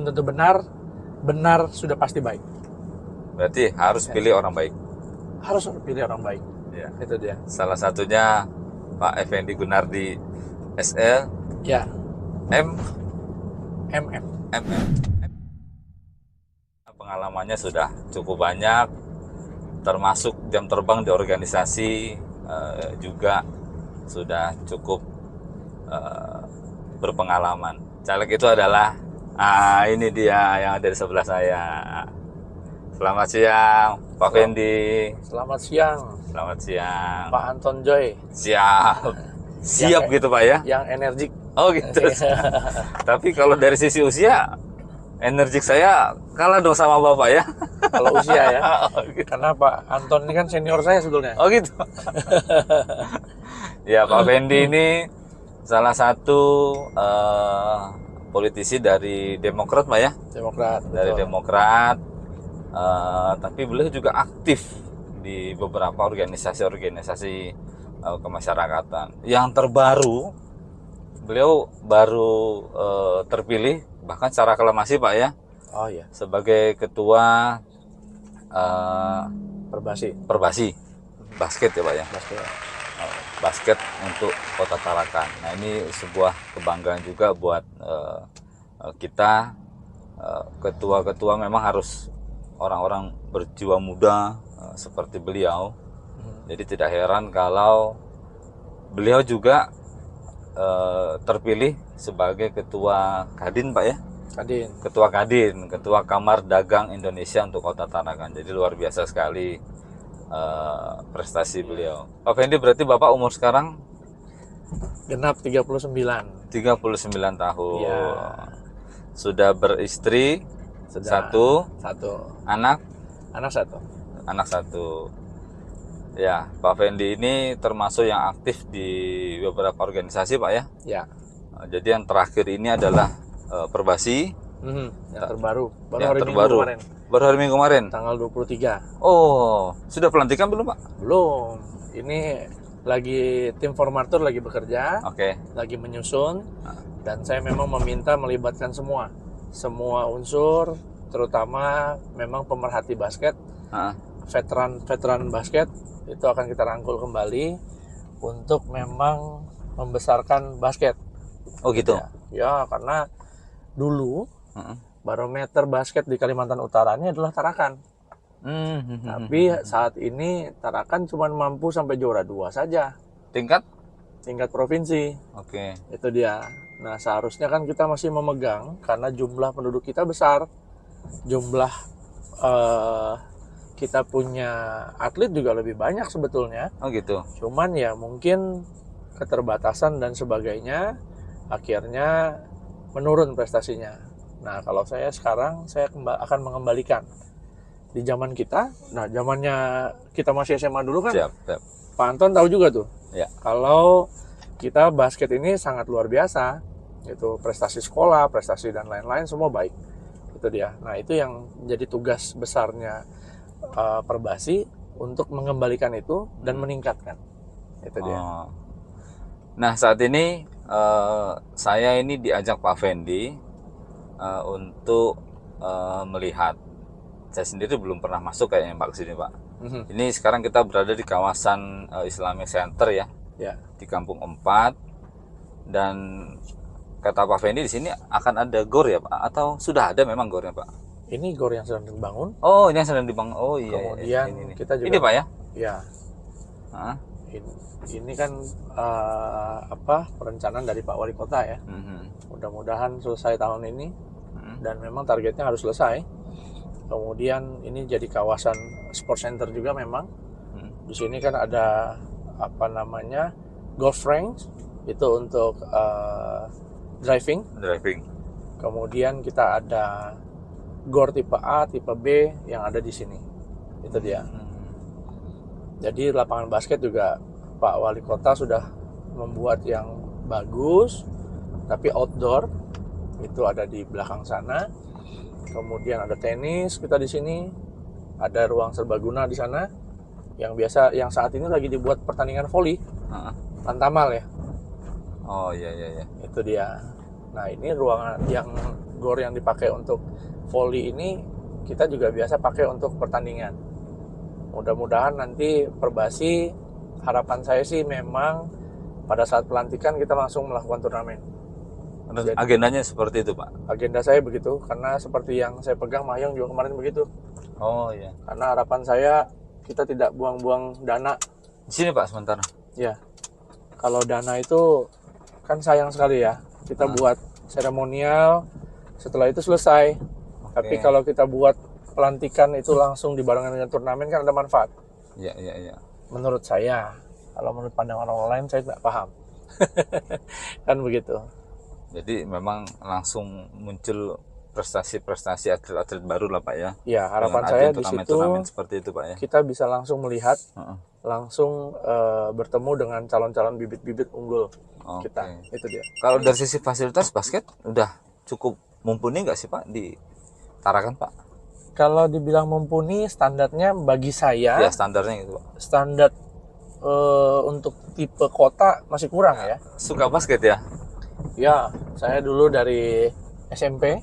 belum tentu benar. Benar sudah pasti baik. Berarti harus pilih orang baik. Harus pilih orang baik. Ya. Itu dia. Salah satunya Pak Effendi Gunardi SL. Ya. MM. MM. Pengalamannya sudah cukup banyak, termasuk jam terbang di organisasi juga sudah cukup berpengalaman. Caleg itu adalah ini dia yang ada di sebelah saya. Selamat siang Pak Fendi. Selamat siang Selamat siang Pak Anton Joy. Siap gitu Pak ya. Yang energik. Oh gitu. Tapi kalau dari sisi usia, energik saya kalah dong sama Bapak ya. Kalau usia ya. Karena Pak Anton ini kan senior saya sebetulnya. Oh gitu. Ya Pak Fendi ini salah satu politisi dari Demokrat Pak ya. Demokrat. Dari betul. Demokrat. Tapi beliau juga aktif di beberapa organisasi-organisasi kemasyarakatan. Yang terbaru, beliau baru terpilih bahkan secara aklamasi Pak ya. Oh iya. Sebagai ketua Perbasi. basket ya Pak ya. Basket untuk Kota Tarakan. Nah ini sebuah kebanggaan juga buat kita. Ketua-ketua memang harus orang-orang berjiwa muda seperti beliau. Jadi tidak heran kalau beliau juga terpilih sebagai ketua Kadin Pak ya. Ketua Kadin, Ketua Kamar Dagang Indonesia untuk Kota Tarakan. Jadi luar biasa sekali prestasi beliau. Pak Fendi berarti Bapak umur sekarang? Genap 39. 39 tahun. Ya. Sudah beristri? Satu. Anak satu. Ya, Pak Fendi ini termasuk yang aktif di beberapa organisasi Pak ya. Ya. Jadi yang terakhir ini adalah Perbasi. Yang terbaru. Baru hari Minggu kemarin. Tanggal 23. Oh, sudah pelantikan belum Pak? Belum. Ini lagi tim formatur lagi bekerja. Oke. Lagi menyusun. Dan saya memang meminta melibatkan semua unsur, terutama memang pemerhati basket, veteran basket itu akan kita rangkul kembali untuk memang membesarkan basket. Oh gitu. Ya karena dulu barometer basket di Kalimantan Utara ini adalah Tarakan. Tapi saat ini Tarakan cuma mampu sampai juara 2 saja. Tingkat provinsi. Oke. Itu dia. Nah seharusnya kan kita masih memegang karena jumlah penduduk kita besar, jumlah kita punya atlet juga lebih banyak sebetulnya. Oh gitu. Cuman ya mungkin keterbatasan dan sebagainya akhirnya menurun prestasinya. Nah kalau saya sekarang akan mengembalikan di zaman kita. Nah zamannya kita masih SMA dulu kan. Siap. Pak Anton tahu juga tuh. Ya. Kalau kita basket ini sangat luar biasa, itu prestasi sekolah, prestasi dan lain-lain semua baik. Itu dia. Nah itu yang jadi tugas besarnya Perbasi untuk mengembalikan itu dan meningkatkan. Itu dia. Nah saat ini saya ini diajak Pak Fendi untuk melihat. Saya sendiri belum pernah masuk kayaknya Pak ke sini Pak. Ini sekarang kita berada di kawasan Islamic Center ya. Di Kampung 4. Dan kata Pak Fendi di sini akan ada gor ya Pak, atau sudah ada memang gornya Pak? Ini gor yang sedang dibangun. Oh, ini yang sedang dibangun. Oh iya. Kemudian ini. kita juga. Ini Pak ya? Ya. Ini kan perencanaan dari Pak Wali Kota ya. Mudah-mudahan selesai tahun ini. Dan memang targetnya harus selesai. Kemudian ini jadi kawasan sport center juga memang. Di sini kan ada golf range itu untuk driving. Kemudian kita ada gor tipe A, tipe B yang ada di sini. Itu dia. Jadi lapangan basket juga Pak Wali Kota sudah membuat yang bagus, tapi outdoor itu ada di belakang sana. Kemudian ada tenis kita di sini, ada ruang serbaguna di sana. Yang saat ini lagi dibuat pertandingan voli. Lantamal ya. Oh iya. Itu dia. Nah, ini ruangan yang gor yang dipakai untuk voli ini kita juga biasa pakai untuk pertandingan. Mudah-mudahan nanti Perbasi, harapan saya sih memang pada saat pelantikan kita langsung melakukan turnamen. Jadi, agendanya seperti itu, Pak? Agenda saya begitu, karena seperti yang saya pegang, Mayang juga kemarin begitu. Oh iya. Karena harapan saya kita tidak buang-buang dana. Di sini Pak sementara. Ya, kalau dana itu kan sayang sekali ya. Kita buat seremonial, setelah itu selesai. Tapi kalau kita buat pelantikan itu langsung dibarengan dengan turnamen kan ada manfaat. Iya. Menurut saya, kalau menurut pandangan orang lain saya tidak paham. Kan begitu. Jadi memang langsung muncul prestasi-prestasi atlet-atlet baru lah Pak ya. Ya, harapan saya di situ turnamen seperti itu Pak ya. Kita bisa langsung melihat, langsung bertemu dengan calon-calon bibit-bibit unggul kita. Itu dia. Kalau dari sisi fasilitas basket udah cukup mumpuni nggak sih Pak di Tarakan Pak? Kalau dibilang mumpuni, standarnya bagi saya. Ya standarnya gitu Pak. Standar untuk tipe kota masih kurang ya. Suka basket ya? Ya, saya dulu dari SMP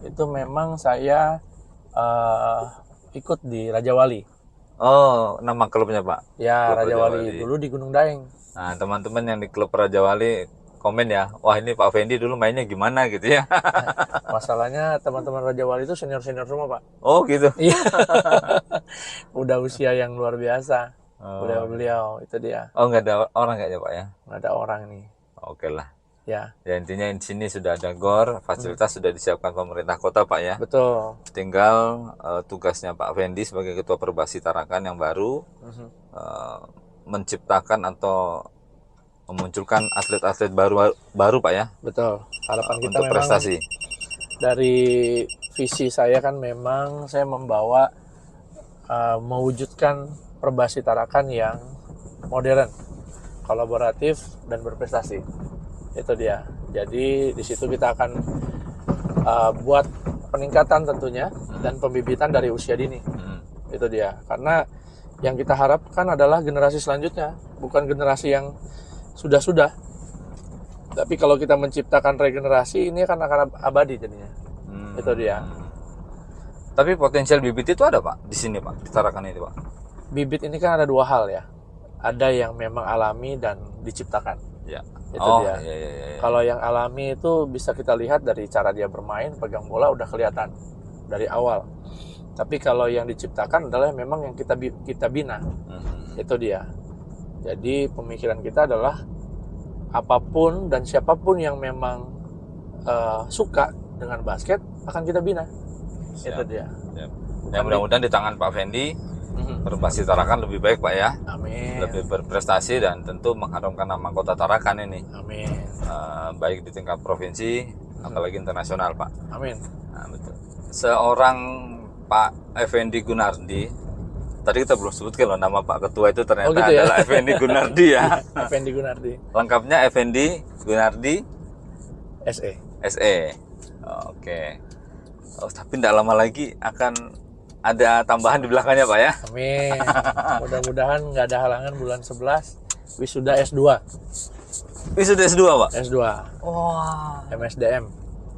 itu memang saya ikut di Raja Wali. Oh, nama klubnya Pak? Ya, Klub Raja Wali dulu di Gunung Daeng. Nah, teman-teman yang di klub Raja Wali komen ya, wah ini Pak Fendi dulu mainnya gimana gitu ya. Masalahnya teman-teman Raja Wali itu senior-senior semua Pak. Oh gitu? Iya. Udah usia yang luar biasa. Udah beliau, itu dia. Oh nggak ada orang kayaknya Pak ya? Nggak ada orang nih. Oke lah. Ya. Ya intinya di sini sudah ada gor, fasilitas sudah disiapkan pemerintah kota Pak ya. Betul. Tinggal tugasnya Pak Fendi sebagai Ketua Perbasi Tarakan yang baru menciptakan atau memunculkan atlet-atlet baru Pak ya. Betul. Harapan kita untuk memang prestasi. Dari visi saya kan memang saya membawa mewujudkan Perbasi Tarakan yang modern, kolaboratif dan berprestasi. Itu dia. Jadi di situ kita akan buat peningkatan tentunya dan pembibitan dari usia dini. Itu dia. Karena yang kita harapkan adalah generasi selanjutnya, bukan generasi yang sudah-sudah. Tapi kalau kita menciptakan regenerasi, ini akan abadi jadinya. Itu dia. Tapi potensial bibit itu ada Pak di sini Pak, di Tarakan itu Pak. Bibit ini kan ada dua hal ya. Ada yang memang alami dan diciptakan. Ya. Itu dia. Iya. Kalau yang alami itu bisa kita lihat dari cara dia bermain, pegang bola udah kelihatan dari awal. Tapi kalau yang diciptakan adalah memang yang kita bina. Itu dia. Jadi pemikiran kita adalah apapun dan siapapun yang memang suka dengan basket akan kita bina. Itu dia. Ya mudah-mudahan di tangan Pak Fendi Perbasi Tarakan lebih baik Pak ya. Amin. Lebih berprestasi dan tentu mengharumkan nama kota Tarakan ini. Amin. Baik di tingkat provinsi apalagi internasional Pak. Amin. Nah, betul. Seorang Pak Effendi Gunardi, tadi kita belum sebutkan loh nama Pak Ketua itu ternyata gitu ya? adalah Effendi Gunardi ya. Effendi Gunardi. Lengkapnya Effendi Gunardi SE. SE. Oke. Oh, tapi tidak lama lagi akan ada tambahan di belakangnya Pak ya. Amin. Mudah-mudahan nggak ada halangan bulan 11 wisuda S2. Wisuda S2 Pak? S2. Wah. MSDM.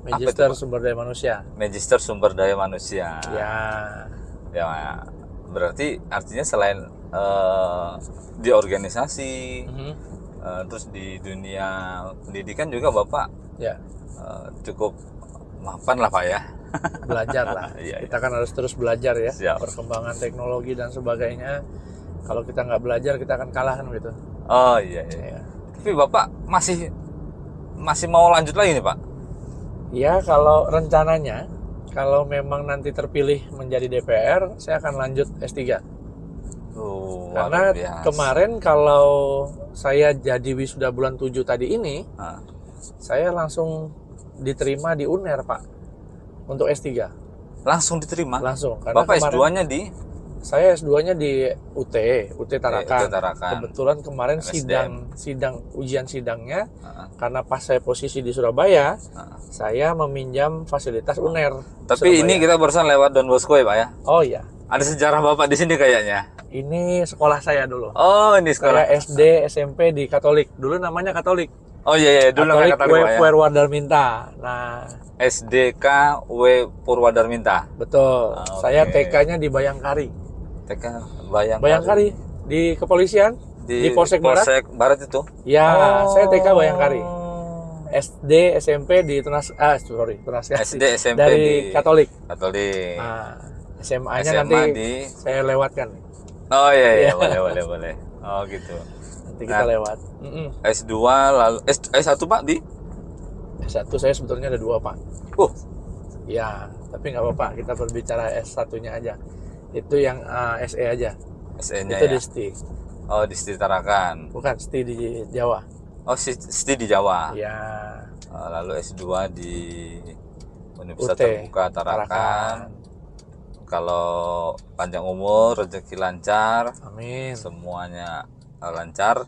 Magister Sumber Daya Manusia. Magister Sumber Daya Manusia. Ya. Ya, berarti artinya selain di organisasi, terus di dunia pendidikan juga Bapak ya cukup mapan lah Pak ya. Belajar lah. Kita kan harus terus belajar ya. Siap. Perkembangan teknologi dan sebagainya. Kalau kita nggak belajar kita akan kalah kan gitu. Oh iya. Tapi Bapak masih mau lanjut lagi nih Pak? Ya kalau rencananya, kalau memang nanti terpilih menjadi DPR, saya akan lanjut S3. Karena kemarin kalau saya jadi wisuda bulan 7 tadi ini, saya langsung diterima di UNER Pak. Untuk S3. Langsung diterima? Langsung. Karena Bapak S2-nya di? Saya S2-nya di UT Tarakan. Kebetulan kemarin MSDM. sidang ujian sidangnya, karena pas saya posisi di Surabaya, saya meminjam fasilitas UNER. Tapi Surabaya. Ini kita barusan lewat Don Bosco ya Pak ya? Oh iya. Ada sejarah Bapak di sini kayaknya? Ini sekolah saya dulu. Oh ini sekolah. Saya SD, SMP di Katolik. Dulu namanya Katolik. Oh iya, dulu Katolik kata W. Pak ya. Purwadarminta. Nah, SDK W Purwadarminta. betul. Oke. Saya TK-nya di Bayangkari. TK Bayangkari. Bayangkari di kepolisian di Polsek Barat. Polsek Barat itu. Ya, saya TK Bayangkari. SD, SMP di Tunas SD, SMP dari di Katolik. Katolik. Nah, SMA-nya SMA nanti di saya lewatkan. Oh iya, Iya. boleh. Oh gitu. Nanti kita lewat. S2 lalu S1 Pak di S1 saya sebetulnya ada 2, Pak. Ya, tapi nggak apa-apa. Kita berbicara S1-nya aja. Itu yang SE aja. SE-nya Itu ya. di STI. Oh, di STI Tarakan. Bukan, STI di Jawa. Oh, STI di Jawa. Ya. Lalu S2 di Universitas UT, Terbuka Tarakan. Kalau panjang umur, rezeki lancar, Amin. semuanya lancar.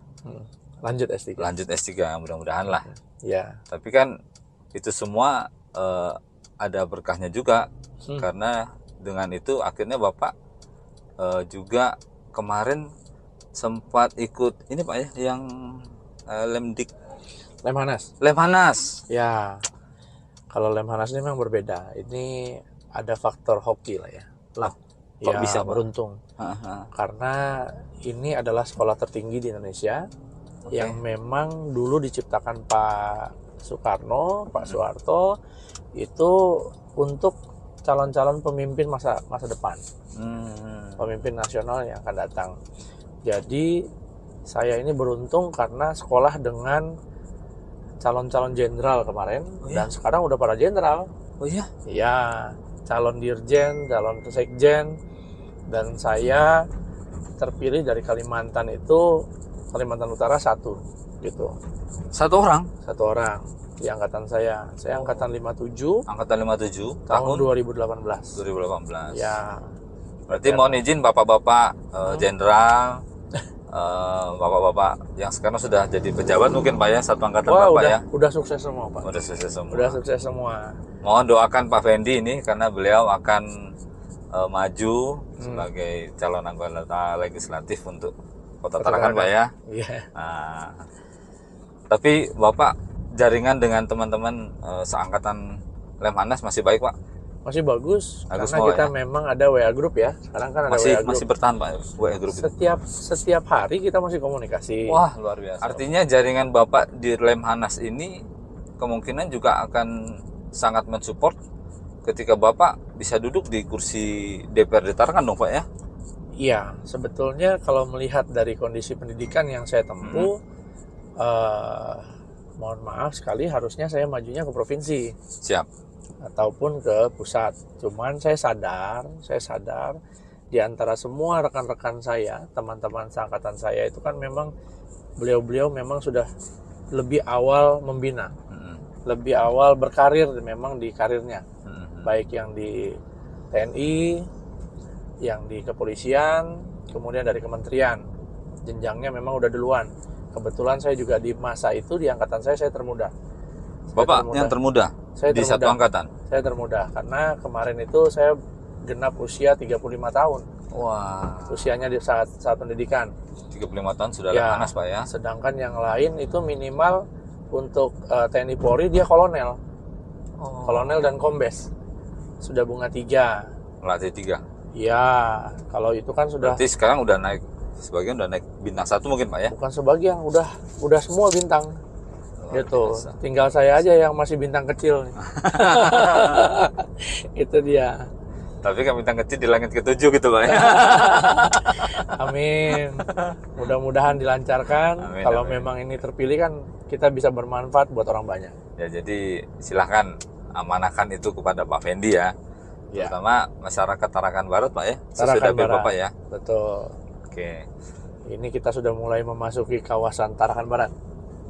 Lanjut S3. Lanjut S3 mudah-mudahan lah. Ya. Tapi kan itu semua ada berkahnya juga, karena dengan itu akhirnya Bapak juga kemarin sempat ikut ini Pak ya, yang Lemhanas. Ya. Kalau Lemhanas ini memang berbeda. Ini ada faktor hoki lah ya. Kok bisa, Pak? Beruntung. Karena ini adalah sekolah tertinggi di Indonesia yang memang dulu diciptakan Pak Soekarno, Pak Soeharto itu untuk calon-calon pemimpin masa depan, pemimpin nasional yang akan datang. Jadi saya ini beruntung karena sekolah dengan calon-calon jenderal kemarin, dan sekarang udah para jenderal. Oh iya? Iya, calon dirjen, calon sekjen, dan saya terpilih dari Kalimantan Utara 1 gitu. Satu orang Di angkatan saya angkatan 57 tahun 2018. Ya. Berarti mohon izin bapak-bapak jenderal, bapak-bapak yang sekarang sudah jadi pejabat mungkin Pak ya, satu angkatan Bapak ya. Udah sukses semua Pak. Udah sukses semua. Mohon doakan Pak Fendi ini karena beliau akan maju sebagai calon anggota legislatif untuk Kota Tarakan Pak ya. Iya. Nah, tapi Bapak jaringan dengan teman-teman seangkatan Lemhanas masih baik Pak? Masih bagus karena semua, kita ya? memang ada WA group ya. Sekarang kan ada WA group. Masih bertahan Pak WA group itu? Setiap hari kita masih komunikasi. Wah, luar biasa. Artinya jaringan Bapak di Lemhanas ini kemungkinan juga akan sangat mensupport ketika Bapak bisa duduk di kursi DPRD Tarakan dong Pak ya? Iya, sebetulnya kalau melihat dari kondisi pendidikan yang saya tempuh, mohon maaf sekali harusnya saya majunya ke provinsi. Siap. Ataupun ke pusat. Cuman saya sadar di antara semua rekan-rekan saya, teman-teman seangkatan saya itu kan memang beliau-beliau memang sudah lebih awal membina, lebih awal berkarir memang di karirnya, baik yang di TNI, yang di kepolisian, kemudian dari kementerian, jenjangnya memang udah duluan. Kebetulan saya juga di masa itu di angkatan saya termuda. Bapak yang termuda di satu angkatan? Saya termuda karena kemarin itu saya genap usia 35 tahun. Wah. Usianya di saat pendidikan. 35 tahun sudah Lemhanas Pak ya? Sedangkan yang lain itu minimal untuk TNI Polri dia kolonel. Kolonel dan kombes. Sudah bunga 3. Melatih 3? Iya, kalau itu kan sudah. Berarti sekarang udah naik, sebagian udah naik bintang 1 mungkin Pak ya? Bukan sebagian, udah semua bintang. Gitu. Tinggal saya aja yang masih bintang kecil. Itu dia. Tapi kan bintang kecil di langit ke-7 gitu Pak ya? Amin. Mudah-mudahan dilancarkan. Kalau memang ini terpilih kan kita bisa bermanfaat buat orang banyak. Ya, jadi silahkan amanahkan itu kepada Pak Fendi ya. Terutama masyarakat Tarakan Barat Pak ya? Sesudah Bapak ya? Betul. Oke. Ini kita sudah mulai memasuki kawasan Tarakan Barat.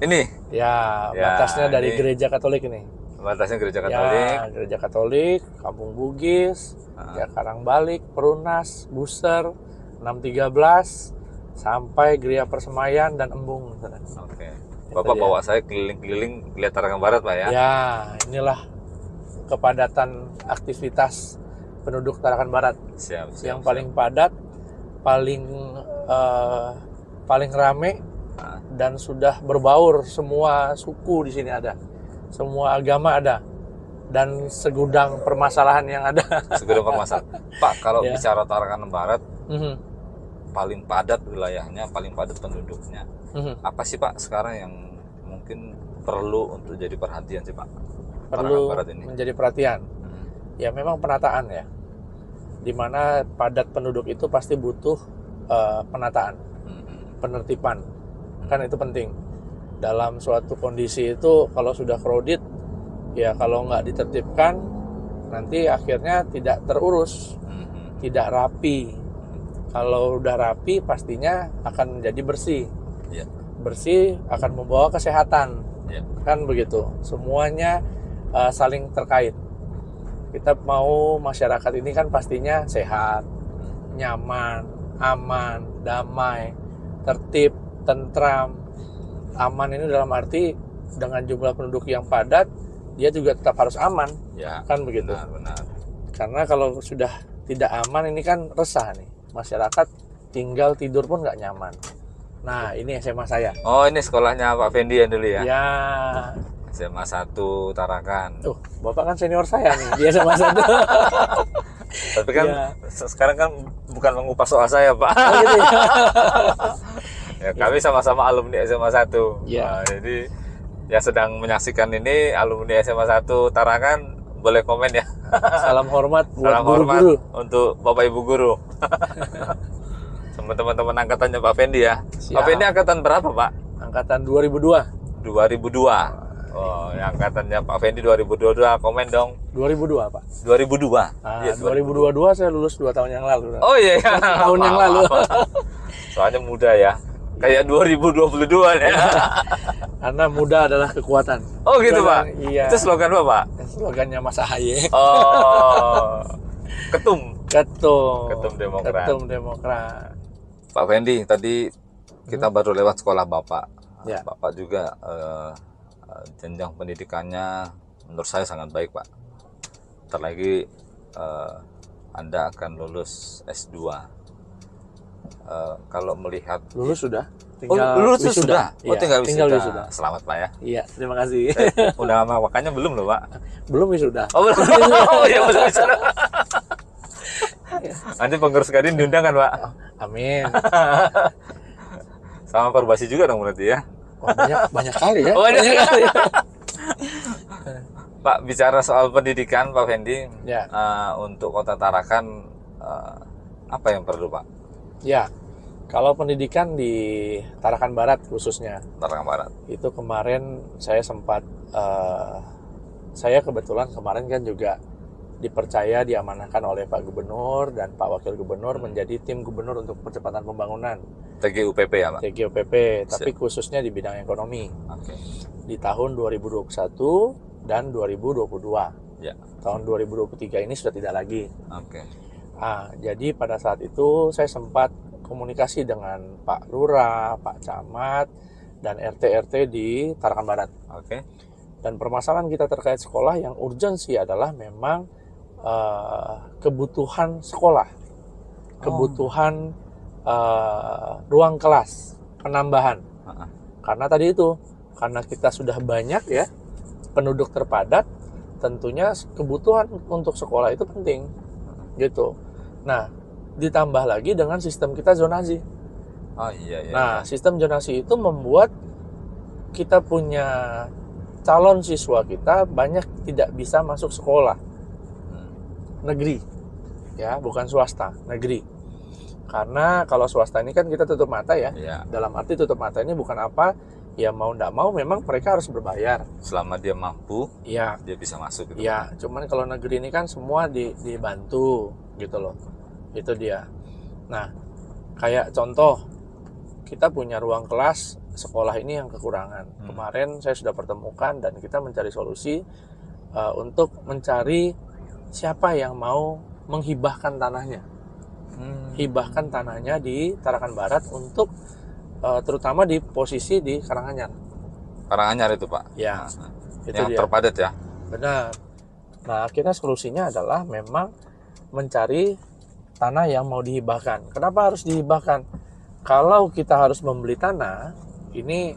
Ini? Ya, batasnya dari Gereja Katolik ini. Batasnya Gereja Katolik. Ya, Gereja Katolik, Kampung Bugis, ya Karangbalik, Perunas, Buser, 613, sampai Geria Persemayan dan Embung. Oke. Bapak bawa saya keliling-keliling lihat Tarakan Barat Pak ya? Ya, inilah kepadatan aktivitas penduduk Tarakan Barat. Siap. Yang paling padat, paling rame dan sudah berbaur semua suku di sini ada, semua agama ada, dan segudang permasalahan yang ada. Segudang permasalahan. Pak, kalau bicara Tarakan Barat, paling padat wilayahnya, paling padat penduduknya, apa sih Pak sekarang yang mungkin perlu untuk jadi perhatian sih Pak? Perlu menjadi perhatian. Ya memang penataan ya, dimana padat penduduk itu pasti butuh penataan, penertiban, kan itu penting. Dalam suatu kondisi itu kalau sudah crowded, ya kalau nggak ditertibkan, nanti akhirnya tidak terurus, tidak rapi. Kalau udah rapi, pastinya akan menjadi bersih. Bersih akan membawa kesehatan, kan begitu. Semuanya saling terkait. Kita mau masyarakat ini kan pastinya sehat, nyaman, aman, damai, tertib, tentram. Aman ini dalam arti dengan jumlah penduduk yang padat, dia juga tetap harus aman, kan begitu. Benar. Karena kalau sudah tidak aman ini kan resah nih. Masyarakat tinggal tidur pun nggak nyaman. Nah, ini SMA saya. Oh, ini sekolahnya Pak Fendi ya dulu ya? Ya. SMA 1 Tarakan. Bapak kan senior saya nih, dia SMA 1. Tapi kan sekarang kan bukan mengupas soal saya, Pak. Oh, gitu ya? Ya, kami sama-sama alumni SMA 1. Ya. Jadi yang sedang menyaksikan ini alumni SMA 1 Tarakan, boleh komen ya. Salam hormat buat Salam guru-guru. hormat untuk Bapak Ibu guru. Sama teman-teman angkatannya Pak Fendi ya. Siap. Pak Fendi angkatan berapa, Pak? Angkatan 2002. 2002. Oh, yang angkatannya Pak Fendi 2022, komen dong. 2002, Pak. 2002. Yes, 2022 saya lulus 2 tahun yang lalu. Oh iya. Tahun yang lalu. Soalnya muda ya. Kayak 2022 ya. Karena muda adalah kekuatan. Oh gitu Pak? Iya. Itu slogan apa Pak? Slogannya Mas AHY. Oh, Ketum Demokrat. Ketum Demokrat. Pak Fendi, tadi kita baru lewat sekolah Bapak. Ya. Bapak juga jenjang pendidikannya menurut saya sangat baik Pak. Ntar lagi Anda akan lulus S2. Kalau melihat lulus sudah, lulus sudah. Ya, tinggal wisuda. Selamat Pak ya. Iya, terima kasih. Udah lama makanya belum loh Pak. Belum wisuda. Oh belum. Oh iya belum wisuda. Nanti pengurus kadin diundang kan Pak? Amin. Sama Perbasi juga dong berarti ya? Banyak kali ya. Banyak kali. Pak, bicara soal pendidikan Pak Fendi, untuk Kota Tarakan apa yang perlu Pak? Ya, kalau pendidikan di Tarakan Barat khususnya. Tarakan Barat. Itu kemarin saya sempat, saya kebetulan kemarin kan juga dipercaya, diamanahkan oleh Pak Gubernur dan Pak Wakil Gubernur menjadi tim gubernur untuk percepatan pembangunan. TGUPP ya Pak? TGUPP, tapi khususnya di bidang ekonomi. Okay. Di tahun 2021 dan 2022. Ya. Tahun 2023 ini sudah tidak lagi. Oke. Jadi pada saat itu saya sempat komunikasi dengan Pak Lurah, Pak Camat, dan RT-RT di Tarakan Barat. Oke. Dan permasalahan kita terkait sekolah yang urgensi adalah memang kebutuhan sekolah, kebutuhan ruang kelas, penambahan. Karena tadi itu, karena kita sudah banyak ya, penduduk terpadat, tentunya kebutuhan untuk sekolah itu penting, gitu. Nah, ditambah lagi dengan sistem kita zonasi. Oh iya. Nah, sistem zonasi itu membuat kita punya calon siswa kita banyak tidak bisa masuk sekolah negeri, ya, bukan swasta, negeri. Karena kalau swasta ini kan kita tutup mata ya. Dalam arti tutup mata ini bukan apa, ya mau nggak mau memang mereka harus berbayar. Selama dia mampu, ya, dia bisa masuk. Gitu. Ya, cuman kalau negeri ini kan semua dibantu, gitu loh. Itu dia. Nah, kayak contoh, kita punya ruang kelas sekolah ini yang kekurangan. Kemarin saya sudah pertemukan dan kita mencari solusi untuk mencari siapa yang mau menghibahkan tanahnya. Hibahkan tanahnya di Tarakan Barat untuk terutama di posisi di Karanganyar. Karanganyar itu Pak? Ya, itu yang dia. Terpadat ya? Benar. Nah, akhirnya solusinya adalah memang mencari tanah yang mau dihibahkan. Kenapa harus dihibahkan? Kalau kita harus membeli tanah, ini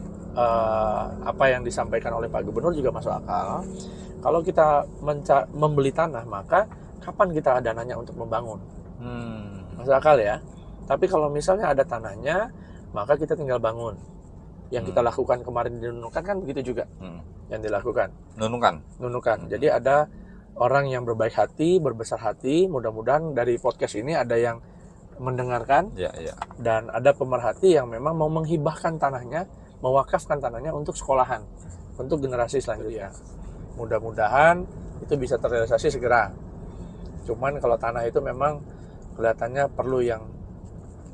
apa yang disampaikan oleh Pak Gubernur juga masuk akal. Kalau kita membeli tanah, maka kapan kita ada dananya untuk membangun? Masuk akal ya. Tapi kalau misalnya ada tanahnya, maka kita tinggal bangun. Yang kita lakukan kemarin di Nunukan kan begitu juga. Yang dilakukan. Nunukan. Jadi ada orang yang berbaik hati, berbesar hati. Mudah-mudahan dari podcast ini ada yang mendengarkan. Dan ada pemerhati yang memang mau menghibahkan tanahnya, mewakafkan tanahnya untuk sekolahan, untuk generasi selanjutnya. Mudah-mudahan itu bisa terrealisasi segera. Cuman kalau tanah itu memang kelihatannya perlu yang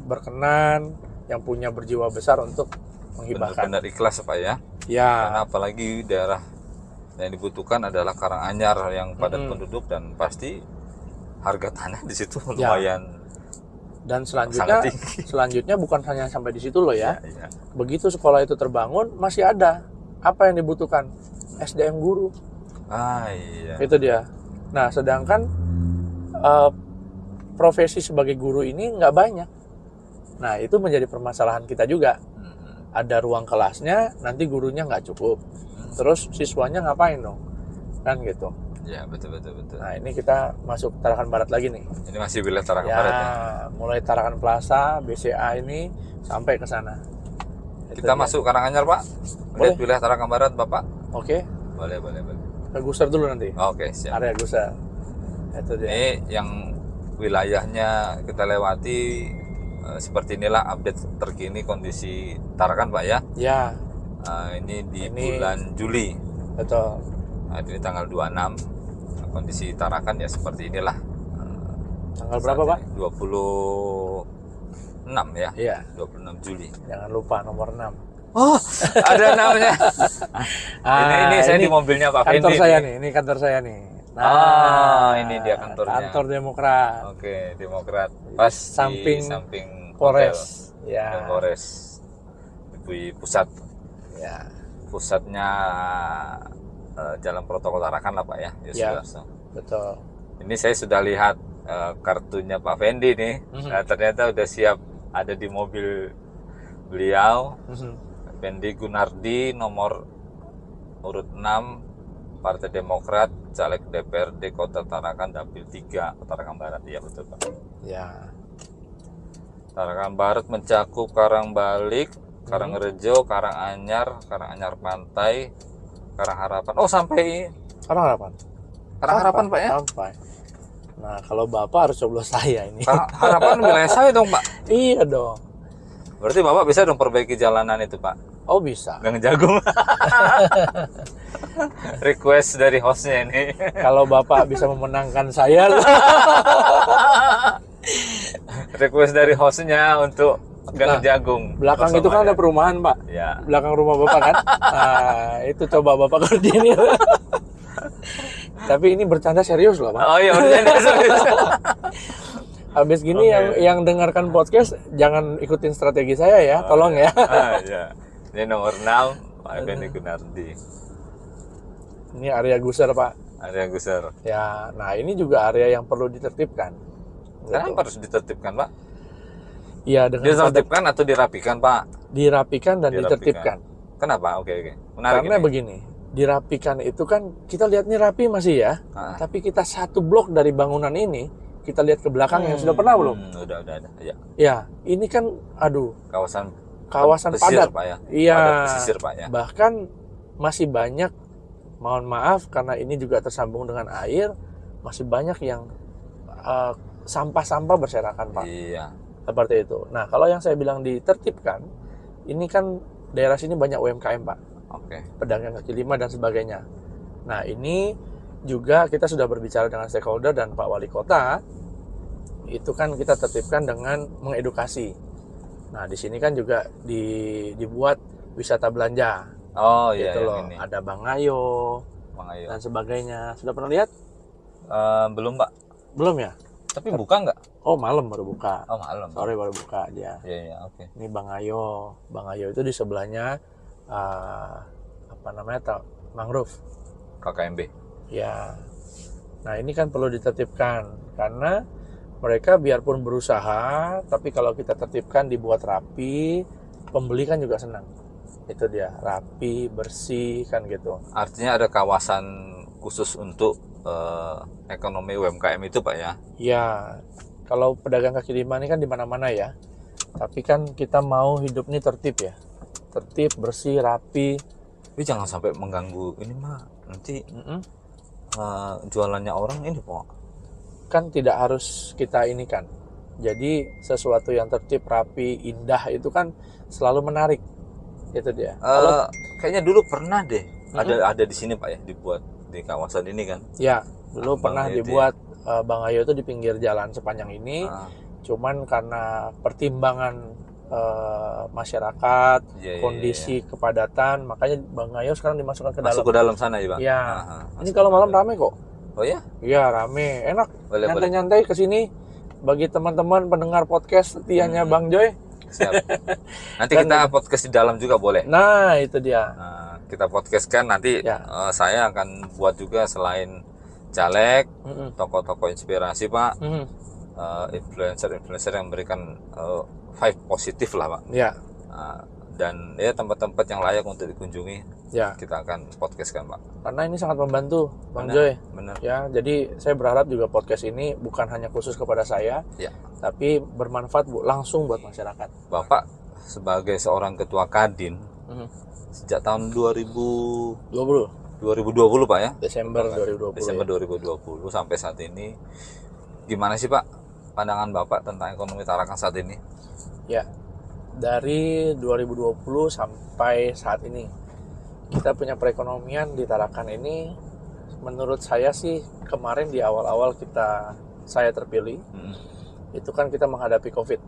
berkenan, yang punya berjiwa besar untuk menghibahkan. Benar-benar ikhlas Pak ya. Ya. Karena apalagi daerah yang dibutuhkan adalah Karanganyar yang padat penduduk, dan pasti harga tanah di situ lumayan. Dan selanjutnya bukan hanya sampai di situ loh ya. Begitu sekolah itu terbangun, masih ada apa yang dibutuhkan? SDM guru. Itu dia. Nah, sedangkan profesi sebagai guru ini nggak banyak. Nah, itu menjadi permasalahan kita juga. Ada ruang kelasnya, nanti gurunya nggak cukup. Terus siswanya ngapain dong? Kan gitu. Ya, betul. Nah, ini kita masuk Tarakan Barat lagi nih. Ini masih wilayah Tarakan Barat ya. Mulai Tarakan Plaza, BCA ini sampai ke sana. Kita masuk Karanganyar, Pak. Lihat wilayah Tarakan Barat, Bapak. Oke. Boleh. Ke Gusar dulu nanti. Oke, siap. Area Gusar. Itu dia. Ini yang wilayahnya kita lewati, seperti inilah update terkini kondisi Tarakan, Pak ya. Ya. Ini bulan Juli. Betul. Nah, ini tanggal 26. Kondisi Tarakan ya seperti inilah. Tanggal berapa, Pak? 26 ya. Iya. 26 Juli. Jangan lupa nomor 6. Oh, ada namanya. Ini saya di mobilnya Pak Fendi. Kantor saya nih, ini kantor saya nih. Ini dia kantornya. Kantor Demokrat. Oke, Demokrat. Pas samping Polres. Ya. Polres. Di pusat. Ya. Pusatnya Jalan Protokol Tarakan lah Pak ya. Ya. Betul. Ini saya sudah lihat kartunya Pak Fendi nih. Nah, ternyata udah siap ada di mobil beliau. Fendi Gunardi, nomor urut 6, Partai Demokrat, caleg DPRD Kota Tarakan, Dapil 3, Tarakan Barat. Iya betul Pak. Ya. Tarakan Barat mencakup Karangbalik, Karangrejo, Karanganyar, Karanganyar Pantai, Karangharapan. Oh, sampai Karangharapan. Karangharapan Pak ya? Sampai. Nah, kalau Bapak harus coblos saya ini. Harapan wilayah saya dong Pak. Iya dong. Berarti Bapak bisa dong perbaiki jalanan itu Pak. Oh, bisa. Gang Jagung. Request dari hostnya ini. Kalau Bapak bisa memenangkan saya. Request dari hostnya untuk Gang Jagung. Belakang itu kan ada perumahan Pak. Ya. Belakang rumah Bapak kan. Nah, itu coba Bapak koordinir. Tapi ini bercanda serius loh Pak. Oh iya, bercanda serius. Habis gini yang dengarkan podcast jangan ikutin strategi saya ya, tolong ya. Iya. Ini nomor 6, Pak Fendi Gunardi. Ini area Gusar Pak. Area Gusar. Ya, nah ini juga area yang perlu ditertibkan. Kenapa harus ditertibkan Pak? Iya, dengan ditertibkan atau dirapikan Pak? Dirapikan dan ditertibkan. Kenapa? Oke. Menarik. Karena ini. Begini, dirapikan itu kan kita lihat nih rapi masih ya, tapi kita satu blok dari bangunan ini kita lihat ke belakang yang sudah pernah belum? Udah ya. Ya, ini kan kawasan pesisir, padat Pak ya. Iya. Padat pesisir Pak ya. Bahkan masih banyak, mohon maaf karena ini juga tersambung dengan air, masih banyak yang sampah-sampah berserakan Pak. Iya. Seperti itu. Nah, kalau yang saya bilang ditertibkan, ini kan daerah sini banyak UMKM Pak. Oke. Pedagang kaki lima dan sebagainya. Nah, ini juga kita sudah berbicara dengan stakeholder dan Pak Wali Kota. Itu kan kita tertibkan dengan mengedukasi. Nah, di sini kan juga dibuat wisata belanja. Oh iya, gitu loh. Ini. Ada Bang Ayo dan sebagainya. Sudah pernah lihat? Belum Pak. Belum ya? Tapi buka nggak? Oh, malam baru buka. Oh, malam. Sore baru buka dia. Iya, oke. Ini Bang Ayo. Bang Ayo itu di sebelahnya mangrove. KKMB. Ya. Nah, ini kan perlu ditertibkan karena mereka biarpun berusaha, tapi kalau kita tertibkan dibuat rapi, pembeli kan juga senang. Itu dia, rapi, bersih kan gitu. Artinya ada kawasan khusus untuk ekonomi UMKM itu Pak ya? Ya, kalau pedagang kaki lima ini kan di mana-mana ya. Tapi kan kita mau hidup ini tertib ya. Tertib, bersih, rapi. Tapi jangan sampai mengganggu ini mah nanti jualannya orang ini Pak. Kan tidak harus kita ini kan. Jadi sesuatu yang tertib, rapi, indah itu kan selalu menarik. Itu dia. Kayaknya dulu pernah deh ada di sini Pak ya, dibuat di kawasan ini kan? Ya, dulu pernah itu dibuat Bang Ayo itu di pinggir jalan sepanjang ini. Cuman karena pertimbangan masyarakat, kondisi kepadatan, makanya Bang Ayo sekarang dimasukkan ke dalam. Masuk ke dalam sana ya Bang? Ya. Ini kalau malam rame kok. Oh ya? Iya rame, enak. Nyantai-nyantai ke sini. Bagi teman-teman pendengar podcast setianya Bang Joy. Siap. Nanti kita podcast di dalam juga boleh. Nah itu dia. Kita podcast kan nanti saya akan buat juga selain caleg, tokoh-tokoh inspirasi Pak, influencer-influencer yang memberikan vibe positif lah Pak. Ya. Dan ya tempat-tempat yang layak untuk dikunjungi. Ya. Kita akan podcastkan Pak. Karena ini sangat membantu Bang Joy. Benar. Ya, jadi saya berharap juga podcast ini bukan hanya khusus kepada saya, tapi bermanfaat langsung buat masyarakat. Bapak sebagai seorang ketua Kadin sejak tahun 2020 Pak ya? Desember 2020. Desember 2020 sampai saat ini gimana sih Pak pandangan Bapak tentang ekonomi Tarakan saat ini? Ya. Dari 2020 sampai saat ini kita punya perekonomian di Tarakan ini, menurut saya sih kemarin di awal-awal saya terpilih, itu kan kita menghadapi COVID.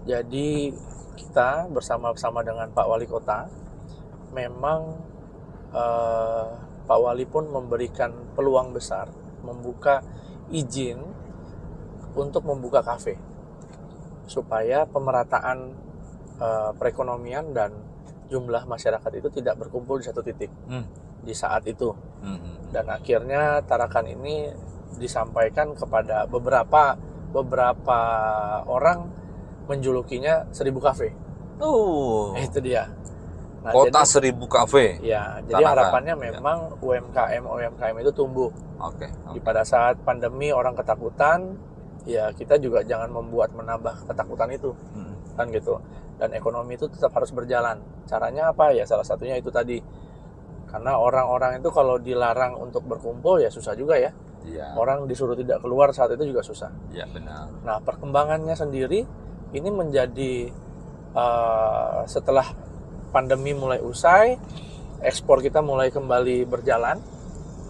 Jadi kita bersama-sama dengan Pak Wali Kota, memang Pak Wali pun memberikan peluang besar, membuka izin untuk membuka kafe, supaya pemerataan perekonomian dan jumlah masyarakat itu tidak berkumpul di satu titik di saat itu. Dan akhirnya Tarakan ini disampaikan kepada beberapa orang menjulukinya 1000 kafe. Itu dia. Nah, Kota 1000 kafe. Ya, jadi harapannya memang UMKM itu tumbuh. Di pada saat pandemi orang ketakutan, ya kita juga jangan menambah ketakutan itu. Kan gitu. Dan ekonomi itu tetap harus berjalan. Caranya apa? Ya salah satunya itu tadi. Karena orang-orang itu kalau dilarang untuk berkumpul ya susah juga ya. Orang disuruh tidak keluar saat itu juga susah. Iya, benar. Nah, perkembangannya sendiri ini menjadi setelah pandemi mulai usai, ekspor kita mulai kembali berjalan.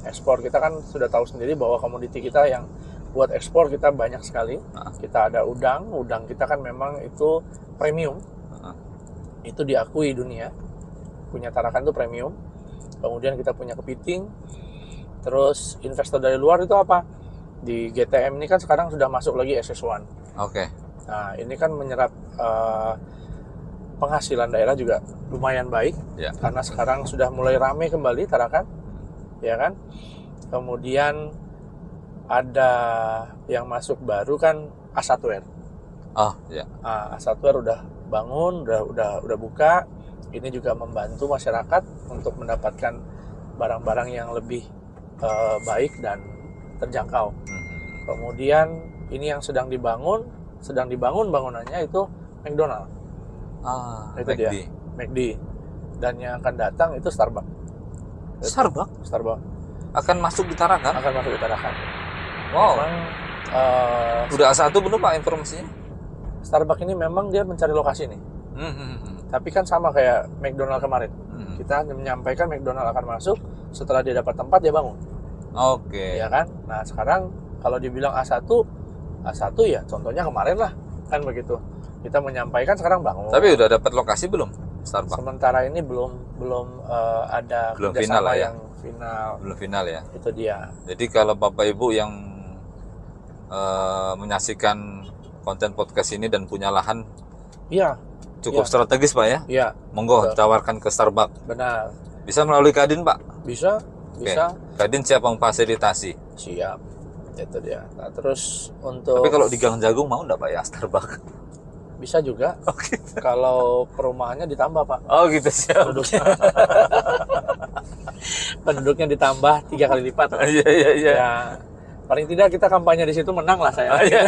Ekspor kita kan sudah tahu sendiri bahwa komoditi kita yang buat ekspor kita banyak sekali. Kita ada udang kita kan memang itu premium. Itu diakui dunia. Punya Tarakan itu premium. Kemudian kita punya kepiting. Terus investor dari luar itu apa? Di GTM ini kan sekarang sudah masuk lagi SS1. Nah, ini kan menyerap penghasilan daerah juga lumayan baik. Karena sekarang sudah mulai ramai kembali Tarakan. Ya kan? Kemudian ada yang masuk baru kan Asatware. Asatware udah bangun, udah buka. Ini juga membantu masyarakat untuk mendapatkan barang-barang yang lebih baik dan terjangkau. Kemudian ini yang sedang dibangun bangunannya itu McDonald. Itu McD. dia, McD. Dan yang akan datang itu Starbucks. Akan masuk di Tarakan? Akan masuk di Tarakan. Wow. Memang, udah A1 belum Pak informasinya? Starbucks ini memang dia mencari lokasi nih. Tapi kan sama kayak McDonald kemarin. Kita menyampaikan McDonald akan masuk, setelah dia dapat tempat dia bangun. Ya kan? Nah, sekarang kalau dibilang A1 ya contohnya kemarin lah. Kan begitu. Kita menyampaikan sekarang bangun. Tapi udah dapat lokasi belum Starbucks? Sementara ini belum ada kerjasama yang final. Belum final ya? Itu dia. Jadi kalau Bapak Ibu yang menyaksikan konten podcast ini dan punya lahan, cukup strategis Pak ya? Iya. Monggo tawarkan ke Starbucks. Benar. Bisa melalui Kadin Pak? Bisa. Kadin siap memfasilitasi. Siap. Itu dia. Nah, terus untuk. Tapi kalau di Gang Jagung mau enggak Pak ya Starbucks? Bisa juga. Oh, gitu. Kalau perumahannya ditambah, Pak. Oh gitu, siap. Penduduknya ditambah 3 kali lipat. Iya, iya, iya. Ya, paling tidak kita kampanye di situ menang lah saya. Iya.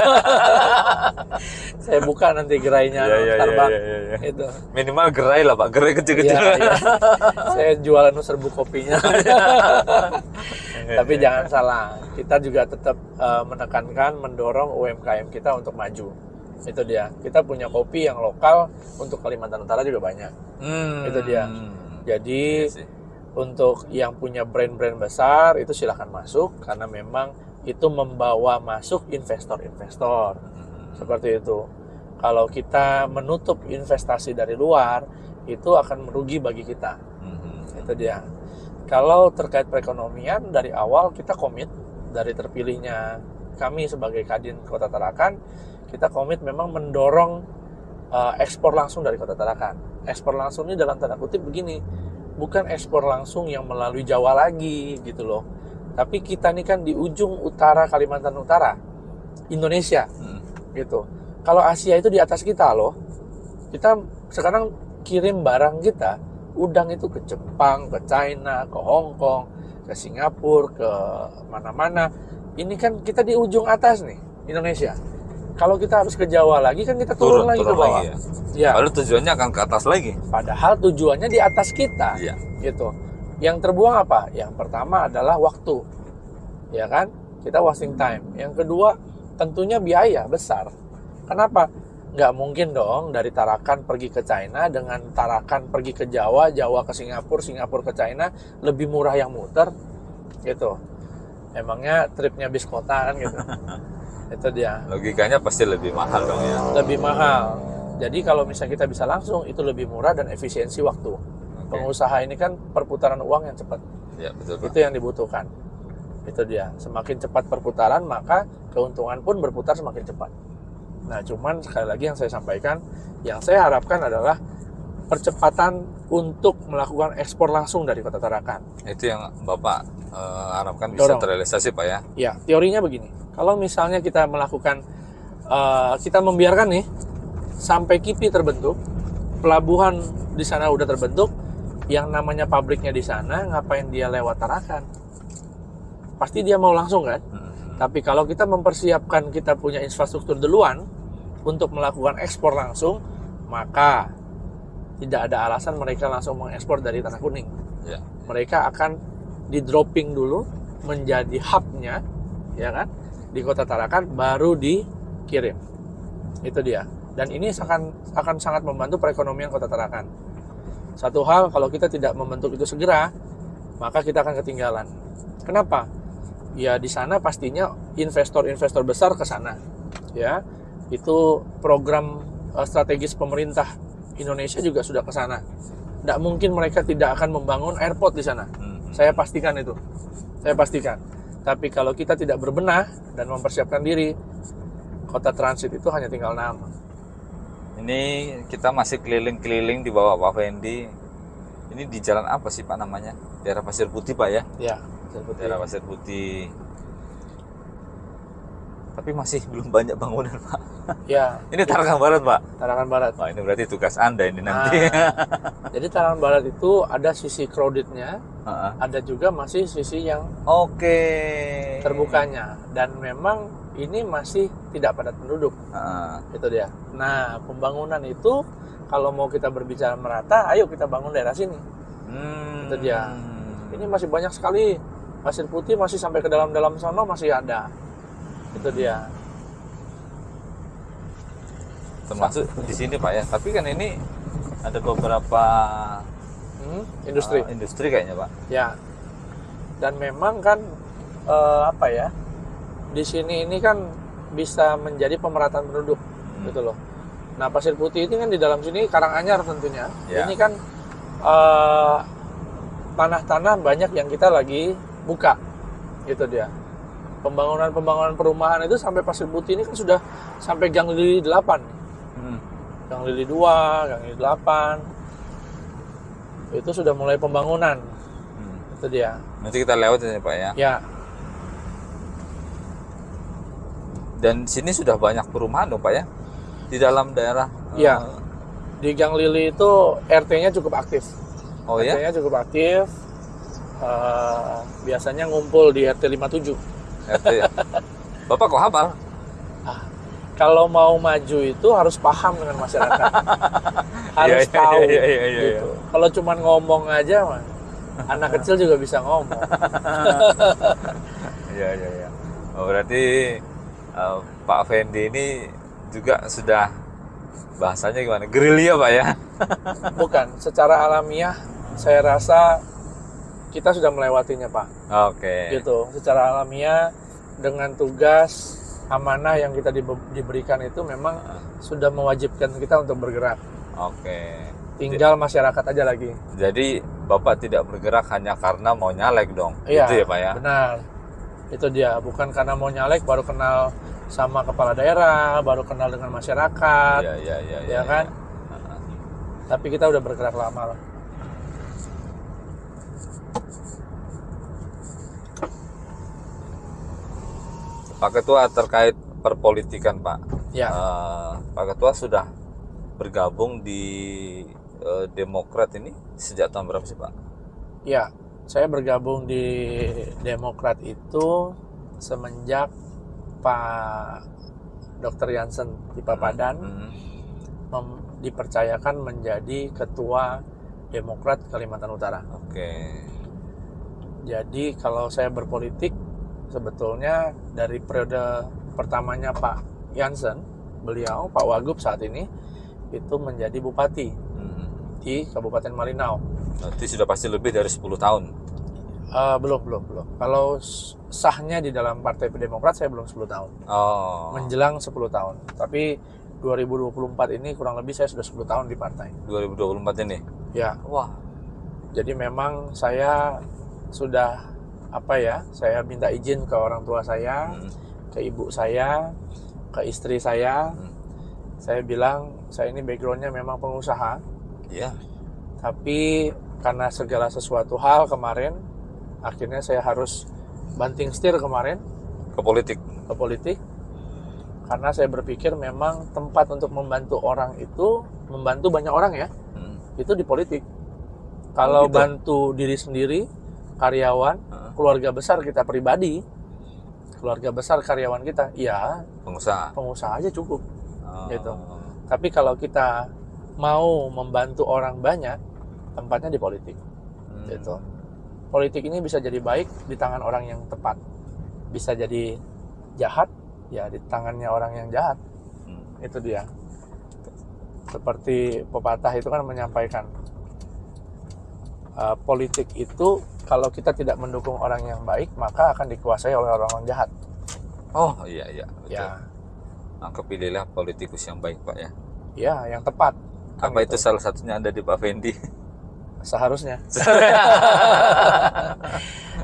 Saya buka nanti gerainya Starbucks. Iya. Itu. Minimal gerai lah Pak, gerai kecil-kecil. Iya. Saya jualan serbuk kopinya. Tapi jangan salah, kita juga tetap menekankan, mendorong UMKM kita untuk maju. Itu dia. Kita punya kopi yang lokal untuk Kalimantan Utara juga banyak. Itu dia. Jadi untuk yang punya brand-brand besar itu silahkan masuk, karena memang itu membawa masuk investor-investor. Seperti itu. Kalau kita menutup investasi dari luar, itu akan merugi bagi kita. Itu dia. Kalau terkait perekonomian, dari awal kita komit, dari terpilihnya kami sebagai Kadin Kota Tarakan, kita komit memang mendorong ekspor langsung dari Kota Tarakan. Ekspor langsung ini dalam tanda kutip begini, bukan ekspor langsung yang melalui Jawa lagi gitu loh. Tapi kita ini kan di ujung utara Kalimantan Utara, Indonesia, gitu. Kalau Asia itu di atas kita loh. Kita sekarang kirim barang kita, udang itu ke Jepang, ke China, ke Hong Kong, ke Singapura, ke mana-mana. Ini kan kita di ujung atas nih, Indonesia. Kalau kita harus ke Jawa lagi kan kita turun lagi ke bawah. Ya. Lalu tujuannya akan ke atas lagi. Padahal tujuannya di atas kita. Iya. Gitu. Yang terbuang apa? Yang pertama adalah waktu. Ya kan? Kita wasting time. Yang kedua, tentunya biaya besar. Kenapa? Nggak mungkin dong dari Tarakan pergi ke China dengan Tarakan pergi ke Jawa, Jawa ke Singapura, Singapura ke China, lebih murah yang muter. Gitu. Emangnya tripnya bis kota kan gitu. Itu dia. Logikanya pasti lebih mahal dong ya. Lebih mahal. Jadi kalau misalnya kita bisa langsung, itu lebih murah dan efisiensi waktu. Pengusaha ini kan perputaran uang yang cepat. Ya, betul, Pak. Itu yang dibutuhkan. Itu dia. Semakin cepat perputaran, maka keuntungan pun berputar semakin cepat. Nah, cuman sekali lagi yang saya sampaikan, yang saya harapkan adalah percepatan untuk melakukan ekspor langsung dari Kota Tarakan. Itu yang Bapak harapkan bisa terrealisasi, Pak ya? Ya, teorinya begini. Kalau misalnya kita melakukan, kita membiarkan nih, sampai KIPI terbentuk, pelabuhan di sana udah terbentuk, yang namanya pabriknya di sana, ngapain dia lewat Tarakan? Pasti dia mau langsung kan? Tapi kalau kita mempersiapkan, kita punya infrastruktur duluan untuk melakukan ekspor langsung, maka tidak ada alasan mereka langsung mengekspor dari Tanah Kuning. Ya. Mereka akan di dropping dulu menjadi hubnya, ya kan, di Kota Tarakan, baru dikirim. Itu dia. Dan ini akan sangat membantu perekonomian Kota Tarakan. Satu hal, kalau kita tidak membentuk itu segera, maka kita akan ketinggalan. Kenapa? Ya di sana pastinya investor-investor besar ke sana. Ya, itu program strategis pemerintah Indonesia juga sudah ke sana. Tidak mungkin mereka tidak akan membangun airport di sana. Saya pastikan itu. Saya pastikan. Tapi kalau kita tidak berbenah dan mempersiapkan diri, kota transit itu hanya tinggal nama. Ini kita masih keliling-keliling di bawah Pak Fendi. Ini di jalan apa sih Pak namanya? Daerah Pasir Putih Pak ya? Ya, Pasir Putih. Daerah Pasir Putih. Tapi masih belum banyak bangunan Pak. Ya. Ini Tarakan Barat Pak? Tarakan Barat. Wah, ini berarti tugas Anda ini nanti. Jadi Tarakan Barat itu ada sisi crowded-nya, ada juga masih sisi yang terbukanya. Dan memang ini masih tidak padat penduduk. Itu dia. Nah, pembangunan itu kalau mau kita berbicara merata, ayo kita bangun daerah sini. Itu dia. Ini masih banyak sekali. Pasir Putih masih sampai ke dalam-dalam sana masih ada. Itu dia. Termasuk di sini Pak ya. Tapi kan ini ada beberapa industri. Industri kayaknya Pak. Ya. Dan memang kan di sini ini kan bisa menjadi pemerataan penduduk, gitu loh. Nah, Pasir Putih ini kan di dalam sini Karanganyar tentunya. Ya. Ini kan tanah-tanah banyak yang kita lagi buka, gitu dia. Pembangunan perumahan itu sampai Pasir Putih ini kan sudah sampai Gang Lili 8. Gang Lili 2, Gang Lili 8. Itu sudah mulai pembangunan. Itu dia. Nanti kita lewat ini Pak ya. Ya. Dan sini sudah banyak perumahan dong Pak ya. Di dalam daerah Iya. Di Gang Lili itu RT-nya cukup aktif. Oh ya? RT-nya cukup aktif. Biasanya ngumpul di RT 57. RT. Bapak kok hafal? Kalau mau maju itu harus paham dengan masyarakat. Harus tahu. Gitu. Kalau cuma ngomong aja mah, anak kecil juga bisa ngomong. Iya. Oh, berarti Pak Fendi ini juga sudah bahasanya gimana? Gerilya Pak ya? Bukan, secara alamiah saya rasa kita sudah melewatinya Pak. Oke. Gitu, secara alamiah dengan tugas amanah yang kita diberikan itu memang sudah mewajibkan kita untuk bergerak. Oke. Tinggal masyarakat aja lagi. Jadi Bapak tidak bergerak hanya karena mau nyalek dong? Iya, gitu ya Pak ya? Benar. Itu dia, bukan karena mau nyalek baru kenal sama kepala daerah, baru kenal dengan masyarakat. Iya. Ya kan? Tapi kita udah bergerak lama lah. Pak Ketua, terkait perpolitikan Pak. Ya. Pak Ketua sudah bergabung di Demokrat ini sejak tahun berapa sih Pak? Ya, saya bergabung di Demokrat itu semenjak Pak Dr. Jansen di Papadan dipercayakan menjadi Ketua Demokrat Kalimantan Utara. Oke. Jadi kalau saya berpolitik sebetulnya dari periode pertamanya Pak Jansen, beliau Pak Wagub saat ini itu menjadi bupati di Kabupaten Malinau. Berarti sudah pasti lebih dari 10 tahun. Belum. Kalau sahnya di dalam Partai Demokrat saya belum 10 tahun. Oh. Menjelang 10 tahun. Tapi 2024 ini kurang lebih saya sudah 10 tahun di partai. 2024 ini? Ya. Wah. Jadi memang saya sudah saya minta izin ke orang tua saya, ke ibu saya, ke istri saya. Saya bilang saya ini backgroundnya memang pengusaha. Iya. Tapi karena segala sesuatu hal kemarin, akhirnya saya harus banting setir kemarin ke politik. Karena saya berpikir memang tempat untuk membantu orang itu, membantu banyak orang ya, itu di politik. Kalau gitu? bantu diri sendiri, karyawan, keluarga besar kita pribadi, keluarga besar karyawan kita, ya pengusaha aja cukup. Gitu. Tapi kalau kita mau membantu orang banyak, tempatnya di politik. Gitu. Politik ini bisa jadi baik di tangan orang yang tepat, bisa jadi jahat ya di tangannya orang yang jahat. Itu dia. Seperti pepatah itu kan menyampaikan, politik itu kalau kita tidak mendukung orang yang baik, maka akan dikuasai oleh orang-orang jahat. Oh iya betul. Ya. Maka pilihlah politikus yang baik Pak ya. Ya, yang tepat. Apa itu salah satunya ada di Pak Fendi? Seharusnya.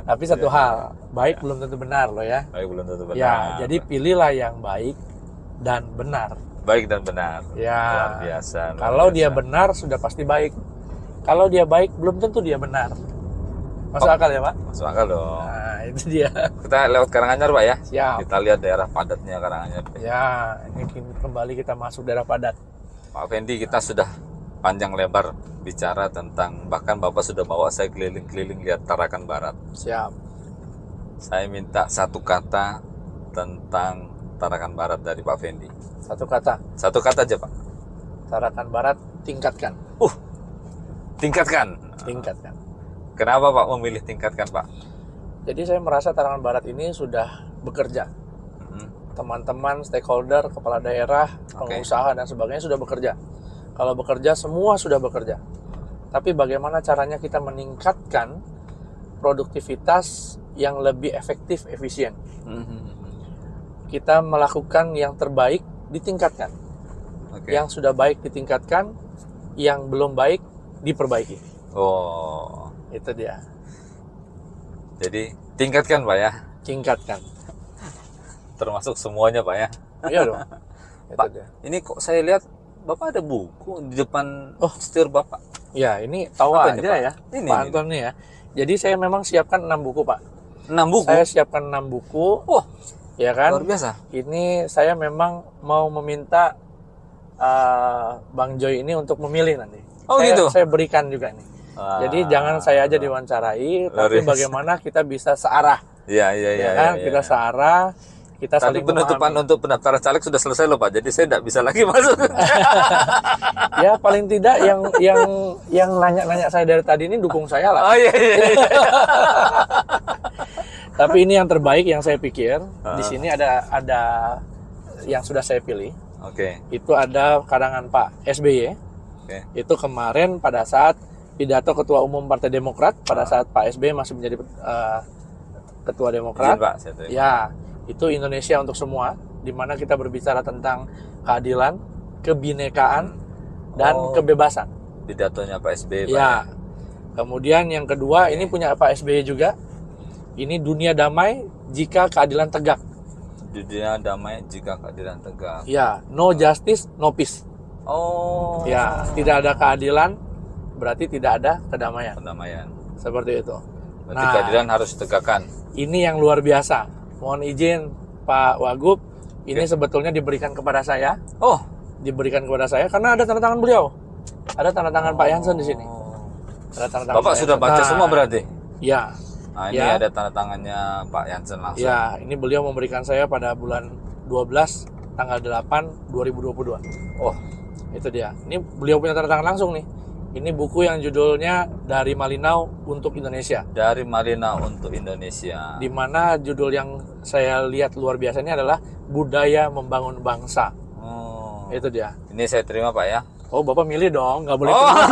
Tapi satu hal, baik belum tentu benar loh ya. Baik belum tentu benar. Ya, jadi pilihlah yang baik dan benar. Baik dan benar. Ya. Luar biasa. Kalau dia benar sudah pasti baik. Kalau dia baik belum tentu dia benar. Masuk akal ya Pak? Masuk akal dong. Nah, itu dia. Kita lewat Karanganyar Pak ya. Siap. Kita lihat daerah padatnya Karanganyar. Ya, ini kembali kita masuk daerah padat. Pak Fendi, kita sudah panjang lebar bicara tentang, bahkan Bapak sudah bawa saya keliling-keliling lihat Tarakan Barat. Siap. Saya minta satu kata tentang Tarakan Barat dari Pak Fendi. Satu kata. Satu kata aja Pak. Tarakan Barat, tingkatkan. Tingkatkan. Tingkatkan. Kenapa Pak memilih tingkatkan Pak? Jadi saya merasa Tarakan Barat ini sudah bekerja. Teman-teman, stakeholder, kepala daerah, pengusaha dan sebagainya sudah bekerja. Kalau bekerja, semua sudah bekerja. Tapi bagaimana caranya kita meningkatkan produktivitas yang lebih efektif, efisien. Kita melakukan yang terbaik, ditingkatkan. Yang sudah baik ditingkatkan, yang belum baik diperbaiki. Oh, itu dia. Jadi tingkatkan Pak ya. Tingkatkan. Termasuk semuanya Pak ya. Iya dong. Pak, ini kok saya lihat Bapak ada buku di depan setir Bapak. Ya, ini tahu aja ini, Pak? ya. Ini, Pak Anton nih ya. Jadi saya memang siapkan 6 buku Pak. 6 buku? Saya siapkan 6 buku. Ya kan? Luar biasa. Ini saya memang mau meminta Bang Joy ini untuk memilih nanti. Oh, gitu? Saya berikan juga nih. Jadi jangan saya aja diwawancarai, tapi bagaimana kita bisa searah. Iya. Kan? Kita searah, kita Tadi saling penutupan memahami. untuk pendaftaran caleg sudah selesai loh Pak, jadi saya tidak bisa lagi masuk. Ya paling tidak yang nanya-nanya saya dari tadi ini dukung saya lah. Oh iya. Tapi ini yang terbaik yang saya pikir. Di sini ada yang sudah saya pilih. Oke. Itu ada karangan Pak SBY. Oke. Itu kemarin pada saat pidato Ketua Umum Partai Demokrat pada saat Pak SBY masih menjadi Ketua Demokrat. Izin, Pak, saya terima. Ya, itu Indonesia untuk semua, di mana kita berbicara tentang keadilan, kebinekaan, dan kebebasan. Pidatonya Pak SBY, Pak. Ya. Kemudian yang kedua, ini punya Pak SBY juga. Ini dunia damai jika keadilan tegak. Dunia damai jika keadilan tegak. Ya, no justice, no peace. Oh. Ya, tidak ada keadilan, berarti tidak ada kedamaian. Perdamaian. Seperti itu. Berarti keadilan harus ditegakkan. Ini yang luar biasa. Mohon izin Pak Wagub, ini sebetulnya diberikan kepada saya. Oh, Diberikan kepada saya karena ada tanda tangan beliau. Ada tanda tangan Pak Jansen di sini. Ada tanda tangan Bapak Pak sudah Jansen. baca Nah, semua berarti? Ya. Nah, ini Ya. ada tanda tangannya Pak Jansen langsung. Ya, ini beliau memberikan saya pada bulan 12 tanggal 8 2022. Oh, Itu dia. Ini beliau punya tanda tangan langsung nih. Ini buku yang judulnya Dari Malinau untuk Indonesia. dari Marina untuk Indonesia. Di mana judul yang saya lihat luar biasa ini adalah Budaya Membangun Bangsa. Oh. Itu dia. Ini saya terima Pak ya. Oh, Bapak milih dong, nggak boleh Oh. terima.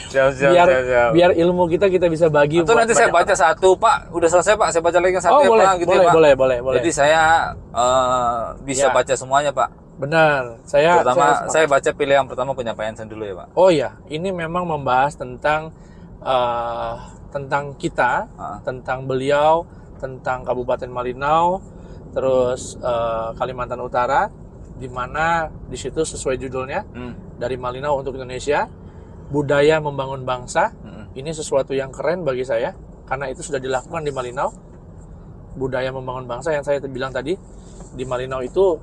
Siap. biar ilmu kita bisa bagi. Atau buat nanti saya banyak baca satu Pak. Udah selesai Pak. Saya baca lagi yang satu orang. ya Oh, boleh, Pak. Gitu boleh, ya, Pak. boleh. Jadi saya bisa Ya. baca semuanya Pak. Benar. Pertama saya baca pilih yang pertama punya Pak Jansen dulu ya Pak. Oh iya, ini memang membahas tentang kita, tentang beliau, tentang Kabupaten Malinau, terus Kalimantan Utara, di mana di situ sesuai judulnya Dari Malinau untuk Indonesia, Budaya Membangun Bangsa. Ini sesuatu yang keren bagi saya karena itu sudah dilakukan di Malinau. Budaya membangun bangsa yang saya bilang tadi, di Malinau itu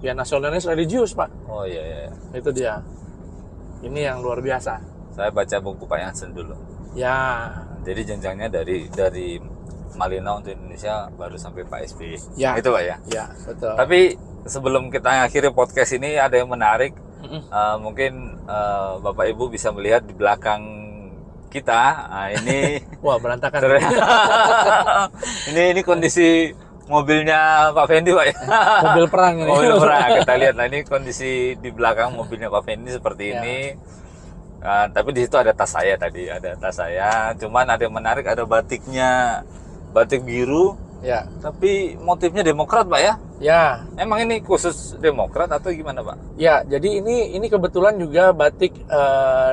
ya nasionalis religius Pak. Oh iya. Itu dia. Ini yang luar biasa. Saya baca buku Pak Jansen dulu. Ya, Jadi jenjangnya dari Malinau untuk Indonesia baru sampai Pak SBY. Ya. Itu Pak ya. ya betul. Tapi sebelum kita akhiri podcast ini ada yang menarik. Mungkin Bapak Ibu bisa melihat di belakang kita. Nah, ini Wah, berantakan. ini kondisi mobilnya Pak Fendi Pak ya. Mobil perang ini. Mobil perang. Kita lihat nah ini kondisi di belakang mobilnya Pak Fendi seperti Ya. ini. Tapi di situ ada tas saya tadi, ada tas saya. Cuman ada yang menarik, ada batiknya, batik biru. Ya, Tapi motifnya Demokrat Pak ya. ya, Emang ini khusus Demokrat atau gimana Pak? ya. Jadi ini kebetulan juga batik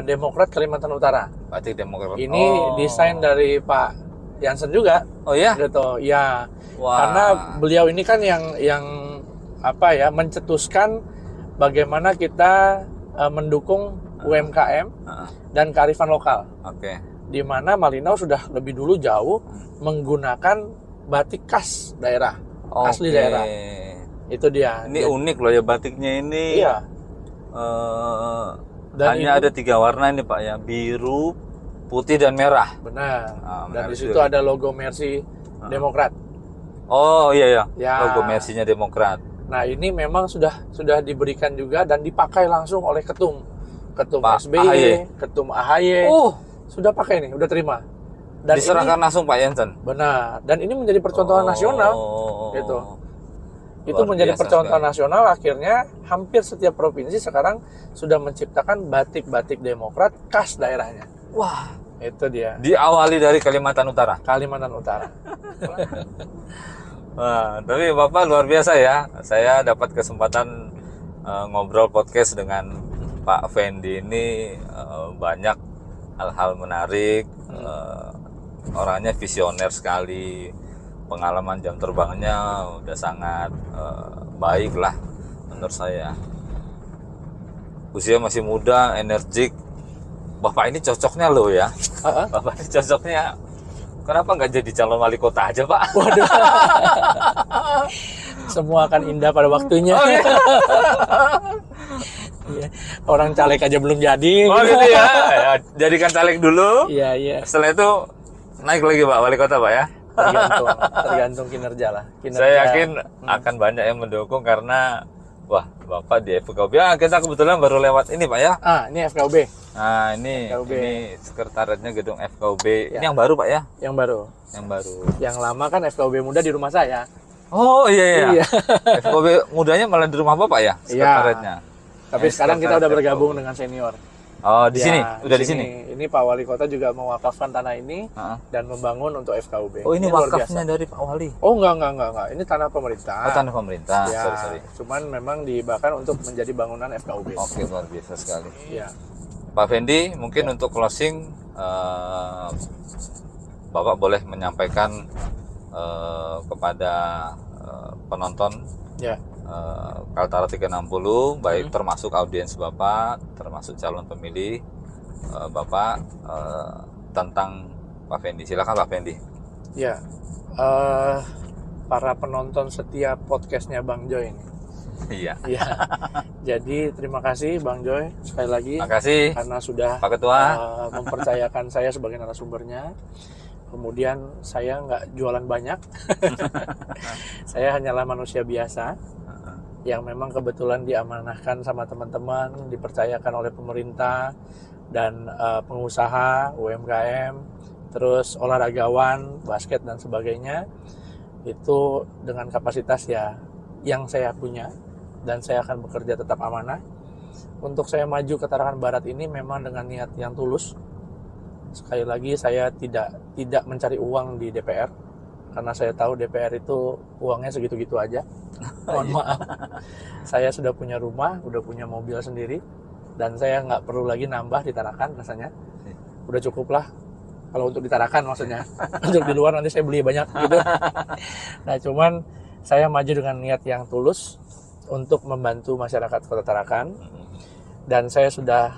Demokrat Kalimantan Utara. Batik Demokrat. Ini desain dari Pak Jansen juga. Oh ya? Gitu. Ya. Wah. Karena beliau ini kan yang mencetuskan bagaimana kita mendukung UMKM dan kearifan lokal. Oke. Di mana Malinau sudah lebih dulu jauh menggunakan batik khas daerah, asli daerah. Itu dia. Ini unik loh ya batiknya ini. Iya. Dan Hanya ada 3 warna ini Pak ya, biru, putih dan merah. Benar. Dan menarik di situ juga. ada logo Mercy Demokrat. Oh iya Ya. logo Mercy-nya Demokrat. Nah, ini memang sudah diberikan juga dan dipakai langsung oleh ketum Pak SBY, AHY. ketum AHY. Sudah pakai nih, udah terima. Dan Diserahkan ini, langsung Pak Jansen. benar. Dan ini menjadi percontohan nasional. Gitu. Itu Luar menjadi biasa percontohan sekali. nasional. Akhirnya hampir setiap provinsi sekarang sudah menciptakan batik-batik Demokrat khas daerahnya. Wah, Itu dia. diawali dari Kalimantan Utara. Kalimantan Utara. Wah, tapi Bapak luar biasa ya. Saya dapat kesempatan ngobrol podcast dengan Pak Fendi ini banyak hal-hal menarik. Orangnya visioner sekali. Pengalaman jam terbangnya udah sangat baik lah menurut saya. Usia masih muda, energik. Bapak ini cocoknya loh ya. Bapak ini cocoknya. Kenapa nggak jadi calon wali kota aja Pak? Waduh. Semua akan indah pada waktunya. Oh, iya. Iya. Orang caleg aja belum jadi. Oh gitu ya. Ya, jadikan caleg dulu. Iya, iya. Setelah itu naik lagi Pak Wali Kota Pak ya. Tergantung kinerja lah. Saya yakin akan banyak yang mendukung karena wah Bapak di FKUB. Ah, kita kebetulan baru lewat ini Pak ya. Ini FKUB. Nah ini FKUB. ini sekretariatnya gedung FKUB. Ya. Ini yang baru Pak ya? Yang baru. Yang baru. Yang lama kan FKUB muda di rumah saya. Oh iya. Iya. FKUB mudanya malah di rumah Bapak ya sekretariatnya. Tapi sekarang kita udah bergabung dengan senior. Oh di sini, Ya, udah di sini. Ini Pak Wali Kota juga mewakafkan tanah ini dan membangun untuk FKUB. Oh ini luar wakafnya biasa. dari Pak Wali. Oh enggak. Ini tanah pemerintah. Oh tanah pemerintah. Ya, Sorry. cuman memang dibahkan untuk menjadi bangunan FKUB. Oke luar biasa sekali. Iya. Pak Fendi, mungkin untuk closing, Bapak boleh menyampaikan kepada penonton Ya. Kaltara 360, baik termasuk audiens Bapak, termasuk calon pemilih Bapak, tentang Pak Fendi. Silakan Pak Fendi. Ya. Para penonton setiap podcastnya Bang Joy ini. Iya. Iya. Jadi terima kasih Bang Joy sekali lagi. Terima kasih Karena sudah Pak Ketua mempercayakan saya sebagai narasumbernya. Kemudian saya nggak jualan banyak. Saya hanyalah manusia biasa yang memang kebetulan diamanahkan sama teman-teman, dipercayakan oleh pemerintah dan pengusaha, UMKM, terus olahragawan, basket dan sebagainya. Itu dengan kapasitas ya yang saya punya, dan saya akan bekerja tetap amanah. Untuk saya maju ke Tarakan Barat ini memang dengan niat yang tulus. Sekali lagi saya tidak mencari uang di DPR, karena saya tahu DPR itu uangnya segitu-gitu aja. Mohon maaf. Saya sudah punya rumah, udah punya mobil sendiri, dan saya nggak perlu lagi nambah di Tarakan rasanya. Udah cukup lah. Kalau untuk di Tarakan maksudnya. Untuk di luar nanti saya beli banyak gitu. Nah cuman saya maju dengan niat yang tulus untuk membantu masyarakat Kota Tarakan, dan saya sudah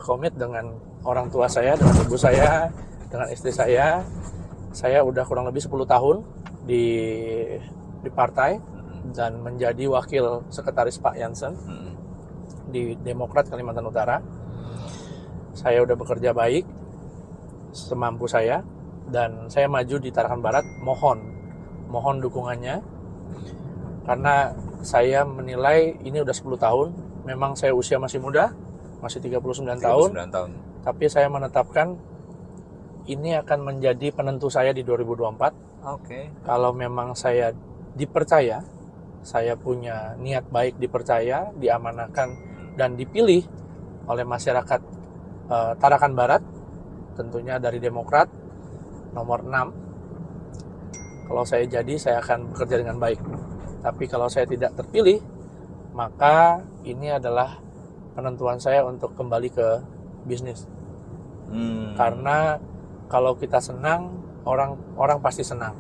komit dengan orang tua saya, dengan ibu saya, dengan istri saya. Saya udah kurang lebih 10 tahun di partai dan menjadi wakil sekretaris Pak Jansen di Demokrat Kalimantan Utara. Saya udah bekerja baik semampu saya, dan saya maju di Tarakan Barat. Mohon dukungannya, karena saya menilai ini udah 10 tahun. Memang saya usia masih muda, masih 39 tahun. Tapi saya menetapkan ini akan menjadi penentu saya di 2024. Oke. Kalau memang saya dipercaya, saya punya niat baik, dipercaya, diamanahkan dan dipilih oleh masyarakat Tarakan Barat, tentunya dari Demokrat nomor 6. Kalau saya jadi, saya akan bekerja dengan baik. Tapi kalau saya tidak terpilih, maka ini adalah penentuan saya untuk kembali ke bisnis. Karena kalau kita senang, orang pasti senang.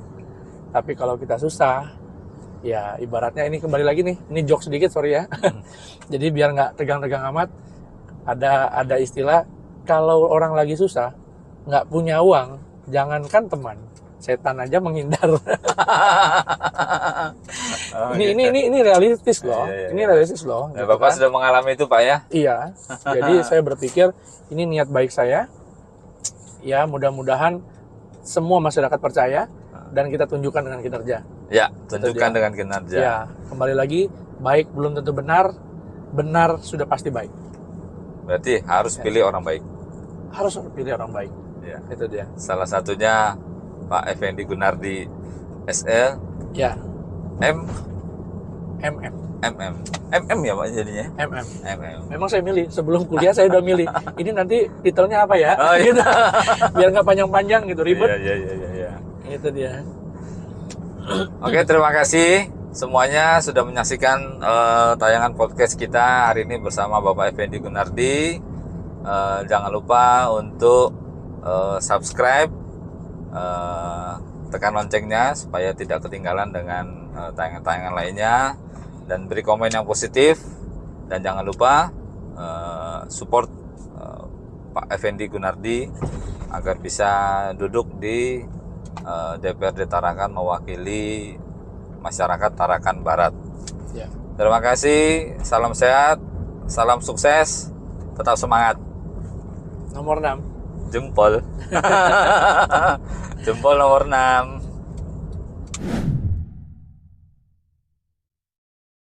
Tapi kalau kita susah, ya ibaratnya ini kembali lagi nih, ini joke sedikit, sorry ya. Jadi biar nggak tegang-tegang amat, ada istilah, kalau orang lagi susah, nggak punya uang, jangankan teman, setan aja menghindar. Ini realistis loh. Iya. Ini realistis loh. Nah, gitu Bapak kan? sudah mengalami itu Pak ya? Iya. Jadi saya berpikir ini niat baik saya. Ya mudah-mudahan semua masyarakat percaya dan kita tunjukkan dengan kinerja. Ya, tunjukkan dengan kinerja. Ya, kembali lagi, baik belum tentu benar, benar sudah pasti baik. Berarti harus pilih orang baik. Harus pilih orang baik. Ya. Itu dia. Salah satunya Pak Effendi Gunardi SL. Ya. MM ya Pak jadinya. MM. MM. Memang saya milih sebelum kuliah, saya udah milih. Ini nanti titelnya apa ya? Oh, iya. Gitu. Biar nggak panjang-panjang gitu, ribet. Iya. Itu dia. Oke, terima kasih semuanya sudah menyaksikan tayangan podcast kita hari ini bersama Bapak Effendi Gunardi. Jangan lupa untuk subscribe, tekan loncengnya supaya tidak ketinggalan dengan tayangan-tayangan lainnya, dan beri komen yang positif, dan jangan lupa support Pak Effendi Gunardi agar bisa duduk di DPRD Tarakan mewakili masyarakat Tarakan Barat. Ya. Terima kasih, salam sehat, salam sukses, tetap semangat. Nomor 6. Jempol. Jempol nomor 6.